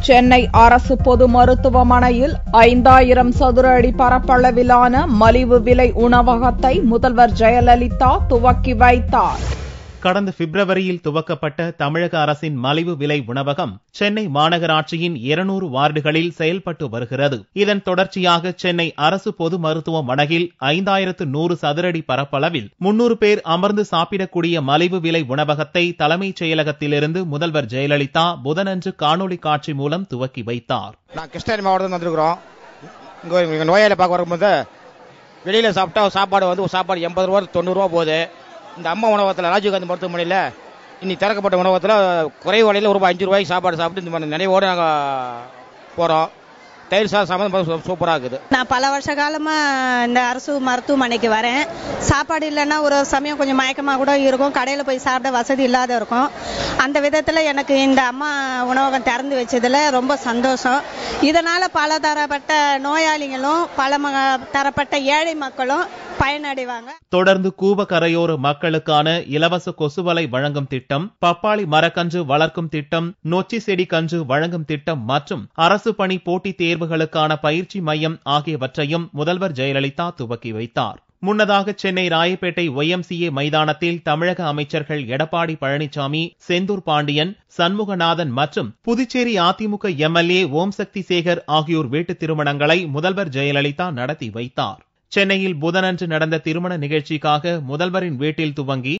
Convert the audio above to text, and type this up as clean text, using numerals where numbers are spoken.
சென்னை அரசு பொது மருத்துவமனையில் 5000 சதுர அடி பரப்பளவிலான மலிவு விலை உணவகத்தை முதல்வர் ஜெயலலிதா துவக்கி வைத்தார். கடந்த பிப்ரவரியில் துவக்கப்பட்ட தமிழக அரசின் மலிவு விலை உணவகம் சென்னை மாநகராட்சியின் 200 வார்டுகளில் செயல்பட்டு வருகிறது. இதன் தொடர்ச்சியாக சென்னை அரசு பொது மருத்துவமனையில் 5100 சதுரடி பரப்பளவில் 300 பேர் அமர்ந்து சாப்பிடக்கூடிய மலிவு விலை உணவகத்தை தலைமைச் செயலகத்திலிருந்து முதல்வர் ஜெயலலிதா புதனன்று காணொலி காட்சி மூலம் துவக்கி வைத்தார். நான் கிருஷ்ணகிரி மாவட்டத்தில் வந்திருக்கிறோம். இங்க நோயாளி பார்க்க வரும்போது வெளியில சாப்பிட்டா சாப்பாடு 80 ரூபா 90 ரூபா போகுது. இந்த அம்மா உணவகத்தில் ராஜீவ்காந்தி மருத்துவமனையில் இன்னைக்கு திறக்கப்பட்ட உணவகத்தில் குறைவு விலையில் ஒரு 5 ரூபாய்க்கு சாப்பாடு சாப்பிட்டு இந்த மாதிரி நினைவோடு நாங்கள் போகிறோம். தயிர் சாதம் சூப்பராக இருக்குது. நான் பல வருஷ காலமாக இந்த அரசு மருத்துவமனைக்கு வரேன். சாப்பாடு இல்லைன்னா ஒரு சமயம் கொஞ்சம் மயக்கமாக கூட இருக்கும். கடையில் போய் சாப்பிட வசதி இல்லாத இருக்கும். அந்த விதத்தில் எனக்கு இந்த அம்மா உணவகம் திறந்து வச்சதில் ரொம்ப சந்தோஷம். இதனால் பல தரப்பட்ட நோயாளிகளும் பல தரப்பட்ட ஏழை மக்களும் பயனடைவாங்க. தொடர்ந்து கூவக்கரையோர மக்களுக்கான இலவச கொசுவலை வழங்கும் திட்டம், பப்பாளி மரக்கன்று வளர்க்கும் திட்டம், நொச்சி செடி கன்று வழங்கும் திட்டம் மற்றும் அரசு பணி போட்டித் தேர்வுகளுக்கான பயிற்சி மையம் ஆகியவற்றையும் முதல்வர் ஜெயலலிதா துவக்கி வைத்தார். முன்னதாக சென்னை ராயப்பேட்டை YMCA மைதானத்தில் தமிழக அமைச்சர்கள் எடப்பாடி பழனிசாமி, செந்தூர் பாண்டியன், சண்முகநாதன் மற்றும் புதுச்சேரி அதிமுக MLA ஓம் சக்தி சேகர் ஆகியோர் வீட்டு திருமணங்களை முதல்வர் ஜெயலலிதா நடத்தி வைத்தார். சென்னையில் புதனன்று நடந்த திருமண நிகழ்ச்சிக்காக முதல்வரின் வீட்டில் துவங்கி